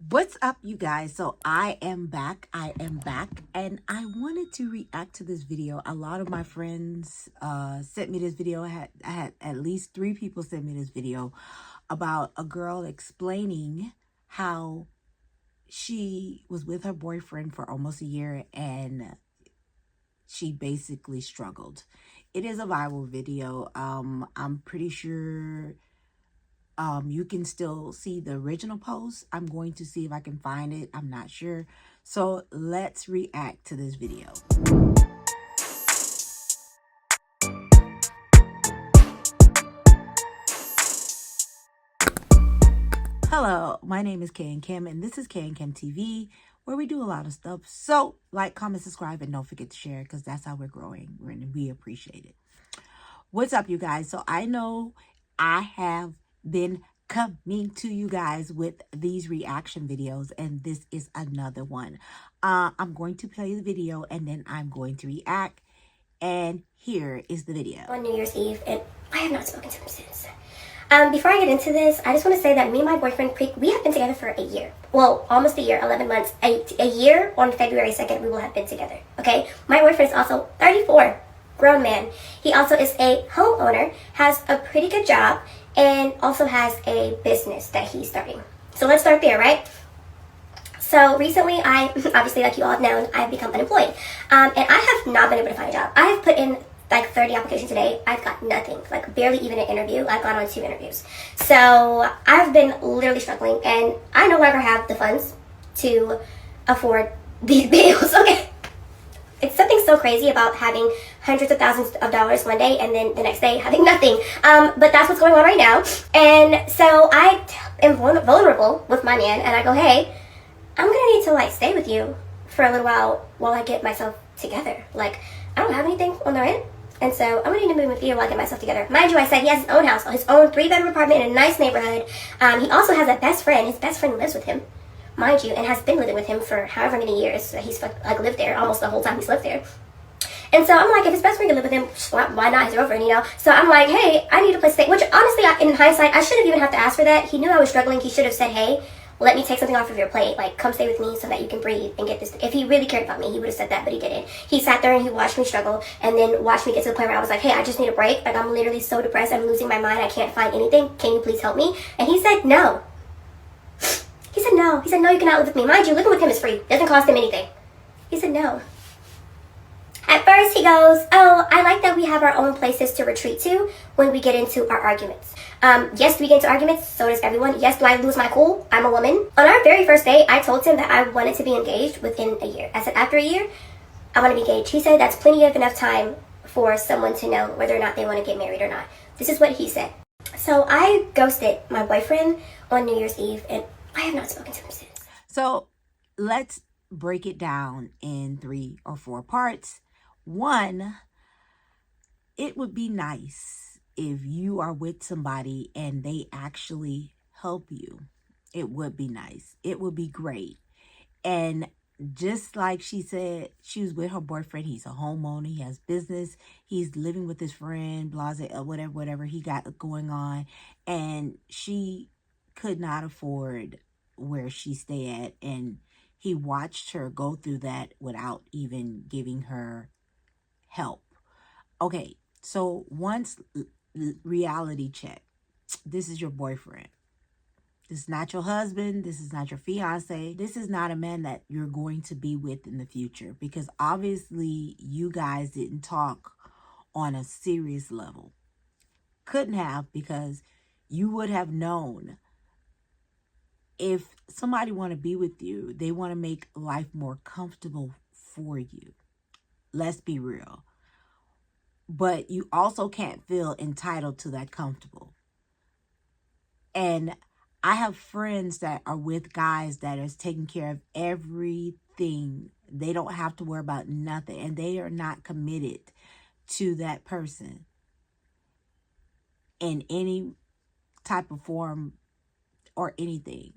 What's up, you guys? So I am back. And I wanted to react to this video. A lot of my friends sent me this video. I had at least 3 people send me this video about a girl explaining how she was with her boyfriend for almost a year and she basically struggled. It is a viral video. I'm pretty sure you can still see the original post. I'm going to see if I can find it. I'm not sure. So let's react to this video. Hello, my name is Kay and Kim, and this is Kay and Kim TV, where we do a lot of stuff. So like, comment, subscribe, and don't forget to share, because that's how we're growing, and we appreciate it. What's up, you guys? So I know I have been coming to you guys with these reaction videos, and this is another one. I'm going to play the video and then I'm going to react, and here is the video. On New Year's Eve, and I have not spoken to him since. Before I get into this, I just want to say that me and my boyfriend, we have been together for a year. Well, almost a year, 11 months. A year on February 2nd, we will have been together, okay? My boyfriend is also 34, grown man. He also is a homeowner, has a pretty good job, and also has a business that he's starting. So let's start there, right? So recently, obviously, like you all have known, I've become unemployed. And I have not been able to find a job. I have put in like 30 applications today. I've got nothing, like barely even an interview. I've gone on 2 interviews. So I've been literally struggling, and I no longer have the funds to afford these bills, okay? It's something so crazy about having hundreds of thousands of dollars one day and then the next day having nothing. But that's what's going on right now. And so I am vulnerable with my man, and I go, hey, I'm gonna need to like stay with you for a little while I get myself together. Like, I don't have anything on the rent, and so I'm gonna need to move with you while I get myself together. Mind you, I said he has his own house, his own 3-bedroom apartment in a nice neighborhood. He also has a best friend. His best friend lives with him, mind you, and has been living with him for however many years that he's like lived there, almost the whole time he's lived there. And so I'm like, if his best friend can live with him, why not his girlfriend, you know? So I'm like, hey, I need a place to stay. Which honestly, in hindsight, I shouldn't even have to ask for that. He knew I was struggling. He should have said, hey, let me take something off of your plate. Like, come stay with me so that you can breathe and get this. If he really cared about me, he would have said that, but he didn't. He sat there and he watched me struggle, and then watched me get to the point where I was like, hey, I just need a break. Like, I'm literally so depressed. I'm losing my mind. I can't find anything. Can you please help me? And he said no. He said no. He said, no, you cannot live with me. Mind you, living with him is free. Doesn't cost him anything. He said no. At first, he goes, oh, I like that we have our own places to retreat to when we get into our arguments. Yes, do we get into arguments? So does everyone. Yes, do I lose my cool? I'm a woman. On our very first date, I told him that I wanted to be engaged within a year. I said, after a year, I want to be engaged. He said that's plenty of enough time for someone to know whether or not they want to get married or not. This is what he said. So I ghosted my boyfriend on New Year's Eve, and I have not spoken to him since. So let's break it down in 3 or 4 parts. 1, it would be nice if you are with somebody and they actually help you. It would be nice. It would be great. And just like she said, she was with her boyfriend. He's a homeowner. He has business. He's living with his friend, blase, whatever he got going on. And she could not afford where she stay at. And he watched her go through that without even giving her help. Okay, so once reality check. This is your boyfriend. This is not your husband. This is not your fiance. This is not a man that you're going to be with in the future, because obviously you guys didn't talk on a serious level. Couldn't have, because you would have known if somebody want to be with you, they want to make life more comfortable for you. Let's be real. But you also can't feel entitled to that comfortable. And I have friends that are with guys that is taking care of everything. They don't have to worry about nothing, and they are not committed to that person in any type of form or anything.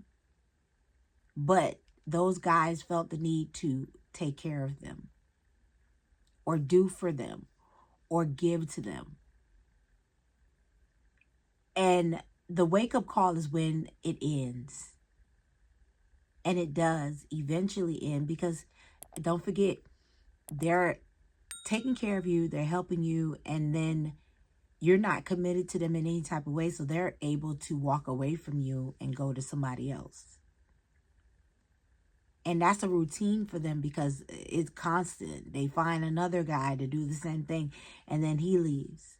But those guys felt the need to take care of them or do for them or give to them. And the wake-up call is when it ends. And it does eventually end because don't forget, they're taking care of you, they're helping you, and then you're not committed to them in any type of way. So they're able to walk away from you and go to somebody else. And that's a routine for them because it's constant. They find another guy to do the same thing and then he leaves.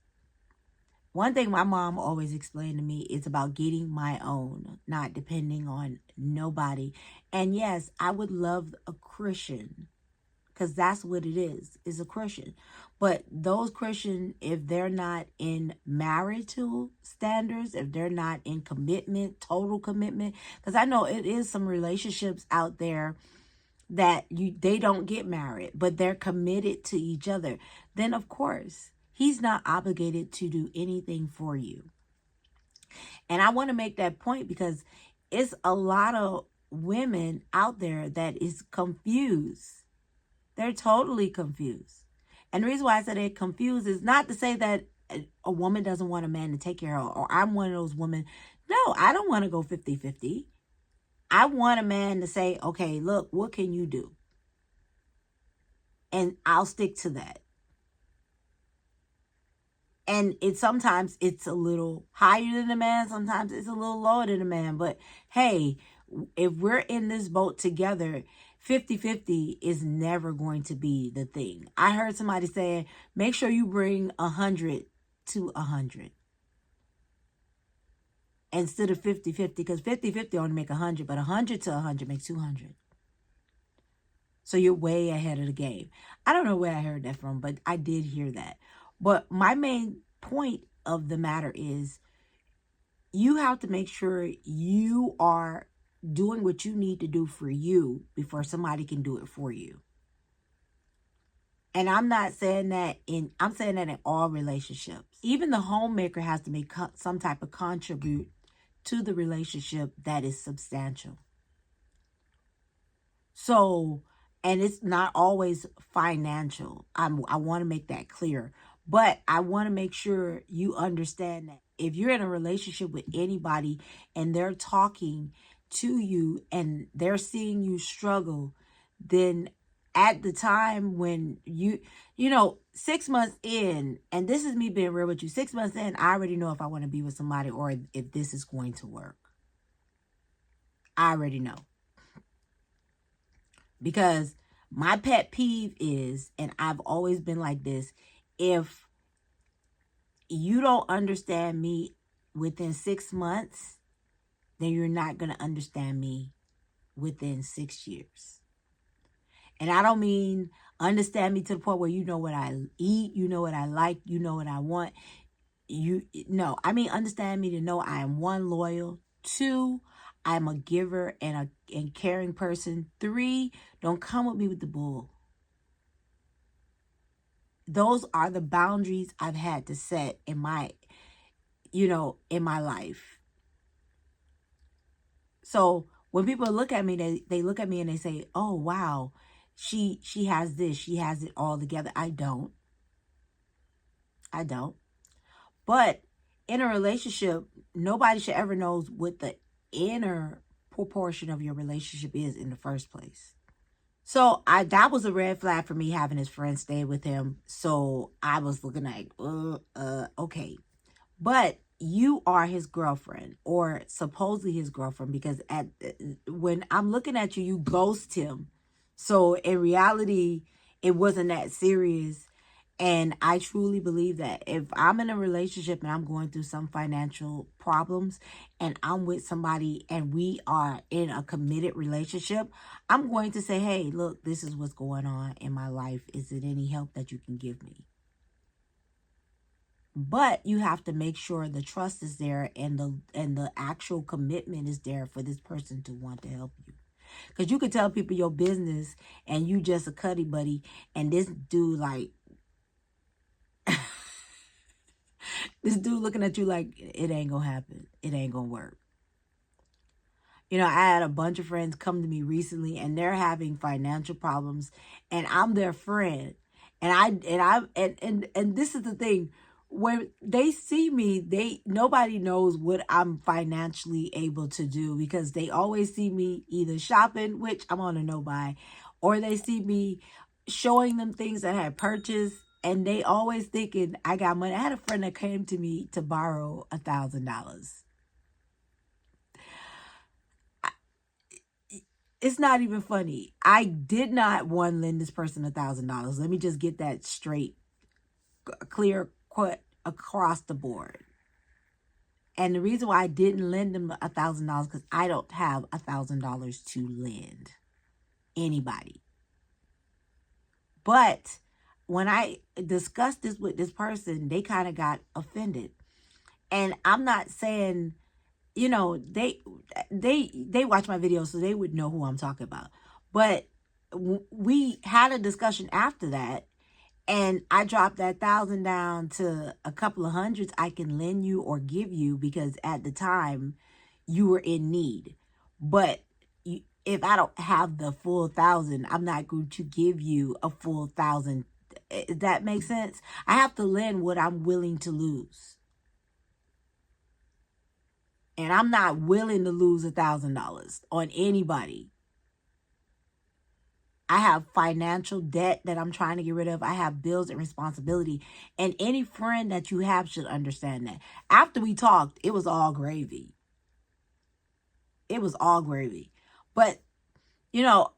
One thing my mom always explained to me is about getting my own, not depending on nobody. And yes, I would love a Christian because that's what it is a Christian. But those Christian, if they're not in marital standards, if they're not in commitment, total commitment, because I know it is some relationships out there that they don't get married, but they're committed to each other, then of course he's not obligated to do anything for you. And I want to make that point because it's a lot of women out there that is confused. They're totally confused. And the reason why I said they're confused is not to say that a woman doesn't want a man to take care of her, or I'm one of those women. No, I don't want to go 50-50. I want a man to say, okay, look, what can you do? And I'll stick to that. And sometimes it's a little higher than a man. Sometimes it's a little lower than a man. But hey, if we're in this boat together, 50-50 is never going to be the thing. I heard somebody saying, make sure you bring 100 to 100 instead of 50-50, because 50-50 only make 100, but 100 to 100 makes 200. So you're way ahead of the game. I don't know where I heard that from, but I did hear that. But my main point of the matter is you have to make sure you are doing what you need to do for you before somebody can do it for you. And I'm not saying that I'm saying that in all relationships. Even the homemaker has to make some type of contribute to the relationship that is substantial. So, and it's not always financial. I want to make that clear. But I want to make sure you understand that if you're in a relationship with anybody and they're talking to you and they're seeing you struggle, then at the time when you know, 6 months in, and this is me being real with you, 6 months in, I already know if I want to be with somebody or if this is going to work. I already know. Because my pet peeve is, and I've always been like this, if you don't understand me within 6 months, then you're not going to understand me within 6 years. And I don't mean understand me to the point where you know what I eat, you know what I like, you know what I want. No, I mean understand me to know I am 1, loyal, 2, I'm a giver and caring person. 3, don't come with me with the bull. Those are the boundaries I've had to set in my, in my life. So when people look at me, they look at me and they say, oh, wow, she has this, she has it all together. I don't. But in a relationship, nobody should ever know what the inner proportion of your relationship is in the first place. So that was a red flag for me, having his friend stay with him. So I was looking like, okay. But you are his girlfriend, or supposedly his girlfriend, because when I'm looking at you, you ghost him. So in reality, it wasn't that serious. And I truly believe that if I'm in a relationship and I'm going through some financial problems and I'm with somebody and we are in a committed relationship, I'm going to say, hey, look, this is what's going on in my life. Is it any help that you can give me? But you have to make sure the trust is there and the actual commitment is there for this person to want to help you. Because you could tell people your business and you just a cuddy buddy, and this dude like, this dude looking at you like, it ain't gonna happen. It ain't gonna work. I had a bunch of friends come to me recently and they're having financial problems and I'm their friend. And this is the thing. when they see me, nobody knows what I'm financially able to do, because they always see me either shopping, which I'm on a no buy, or they see me showing them things that I had purchased, and they always thinking I got money. I had a friend that came to me to borrow $1,000. It's not even funny. I did not want to lend this person $1,000. Let me just get that straight, clear cut across the board. And the reason why I didn't lend them $1,000 because I don't have $1,000 to lend anybody. But when I discussed this with this person, they kind of got offended. And I'm not saying, you know, they watch my videos, so they would know who I'm talking about. But we had a discussion after that, and I dropped that 1,000 down to a couple of hundreds I can lend you or give you, because at the time you were in need. But if I don't have the full 1,000, I'm not going to give you a full 1,000. Does that make sense? I have to lend what I'm willing to lose. And I'm not willing to lose $1,000 on anybody. I have financial debt that I'm trying to get rid of. I have bills and responsibility. And any friend that you have should understand that. After we talked, it was all gravy. It was all gravy. But, you know,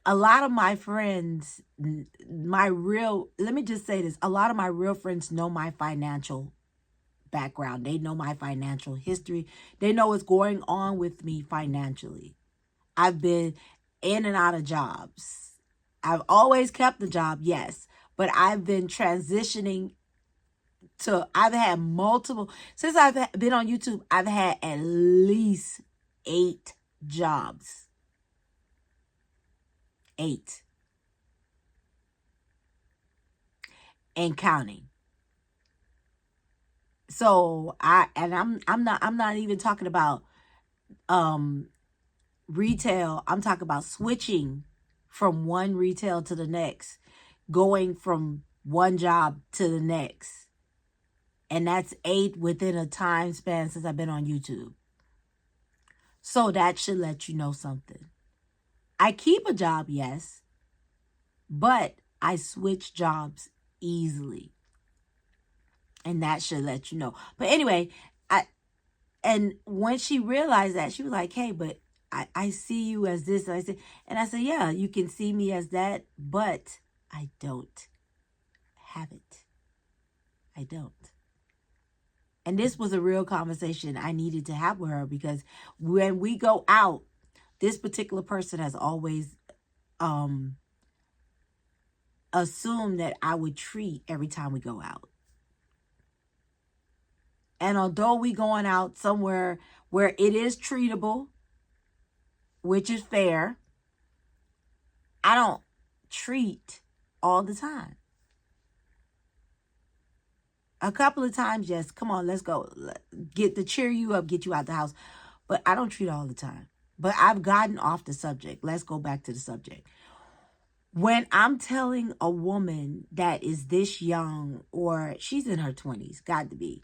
a lot of my friends, let me just say this. A lot of my real friends know my financial background. They know my financial history. They know what's going on with me financially. I've been in and out of jobs. I've always kept the job, yes, but I've been transitioning I've had multiple, since I've been on YouTube, I've had at least 8 jobs. 8. And counting. So I'm not even talking about retail. I'm talking about switching from one retail to the next, going from one job to the next. And that's 8 within a time span since I've been on YouTube. So that should let you know something. I keep a job, yes, but I switch jobs easily. And that should let you know. But anyway, and when she realized that, she was like, hey, but I see you as this. And I said, yeah, you can see me as that, but I don't have it. I don't. And this was a real conversation I needed to have with her, because when we go out, this particular person has always assumed that I would treat every time we go out. And although we going out somewhere where it is treatable, which is fair, I don't treat all the time. A couple of times, yes, come on, let's go. To cheer you up, get you out the house. But I don't treat all the time. But I've gotten off the subject. Let's go back to the subject. When I'm telling a woman that is this young, or she's in her 20s, got to be,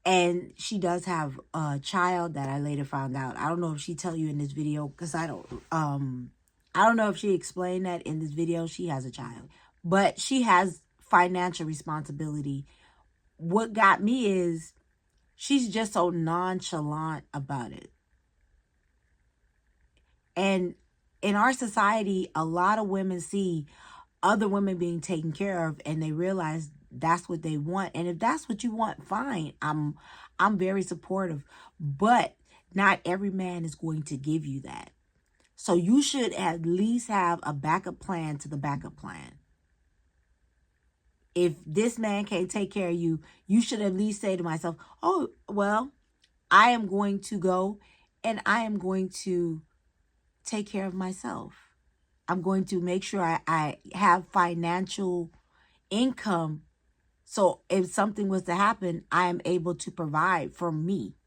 and she does have a child that I later found out. I don't know if she tell you in this video, because I don't know if she explained that in this video. She has a child, but she has financial responsibility. What got me is she's just so nonchalant about it. And in our society, a lot of women see other women being taken care of, and they realize that's what they want. And if that's what you want, fine. I'm very supportive, but not every man is going to give you that. So you should at least have a backup plan to the backup plan. If this man can't take care of you, you should at least say to myself, oh, well, I am going to go and I am going to take care of myself. I'm going to make sure I have financial income, so if something was to happen, I am able to provide for me.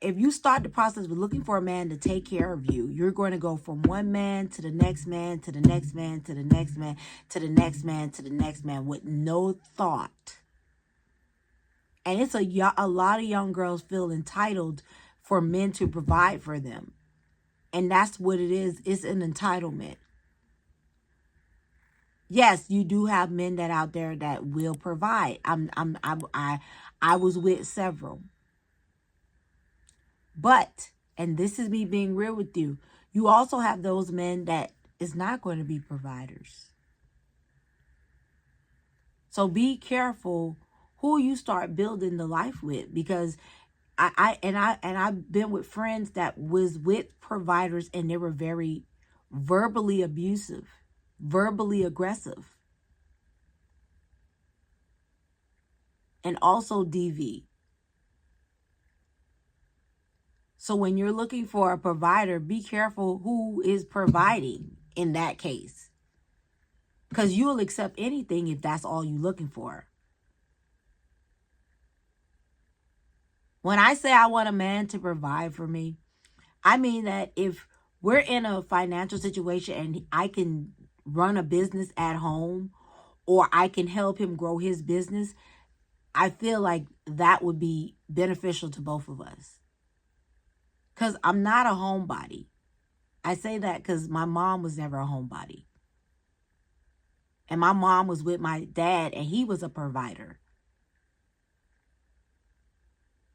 If you start the process with looking for a man to take care of you, you're going to go from one man to the next man, to the next man, to the next man, to the next man, to the next man, with no thought And it's a lot of young girls feel entitled for men to provide for them. And that's what it is. It's an entitlement. Yes, you do have men that out there that will provide. I was with several. But, and this is me being real with you, you also have those men that is not going to be providers. So be careful who you start building the life with, because I've been with friends that was with providers and they were very verbally abusive, verbally aggressive, and also DV. So when you're looking for a provider, be careful who is providing in that case, because you'll accept anything if that's all you're looking for. When I say I want a man to provide for me, I mean that if we're in a financial situation and I can run a business at home, or I can help him grow his business, I feel like that would be beneficial to both of us. Because I'm not a homebody. I say that because my mom was never a homebody. And my mom was with my dad and he was a provider.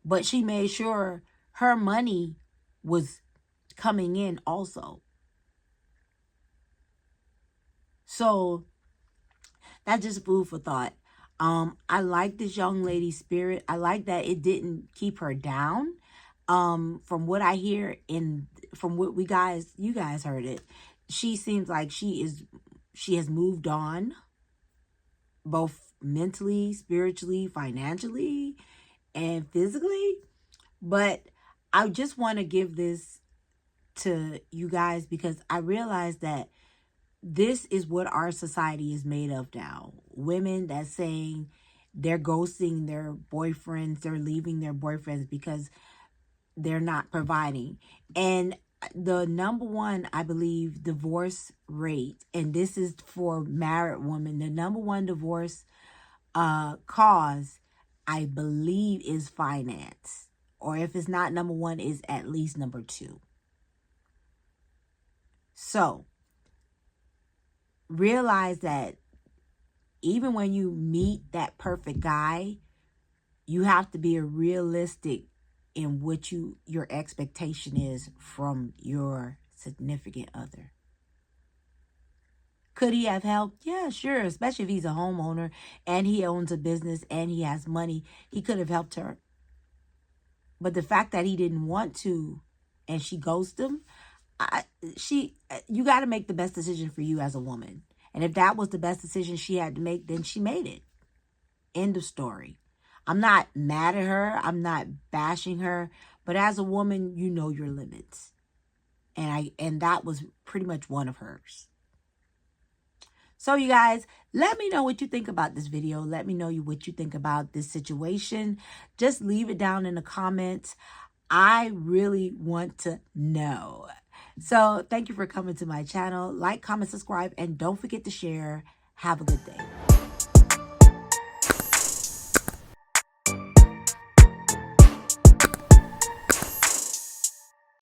But she made sure her money was coming in also. So that's just food for thought. I like this young lady's spirit. I like that it didn't keep her down. From what I hear from what you guys heard it, she seems like she has moved on, both mentally, spiritually, financially, and physically. But I just want to give this to you guys because I realize that this is what our society is made of now. Women that's saying they're ghosting their boyfriends, they're leaving their boyfriends because they're not providing. And the number one, I believe, divorce rate, and this is for married women, the number one divorce cause, I believe, is finance. Or if it's not number one, is at least number two. So realize that even when you meet that perfect guy, you have to be realistic in what your expectation is from your significant other. Could he have helped? Yeah, sure. Especially if he's a homeowner and he owns a business and he has money, he could have helped her. But the fact that he didn't want to and she ghosted him, you got to make the best decision for you as a woman. And if that was the best decision she had to make, then she made it. End of story. I'm not mad at her. I'm not bashing her. But as a woman, you know your limits. And that was pretty much one of hers. So you guys, let me know what you think about this video. Let me know what you think about this situation. Just leave it down in the comments. I really want to know. So thank you for coming to my channel. Like, comment, subscribe, and don't forget to share. Have a good day.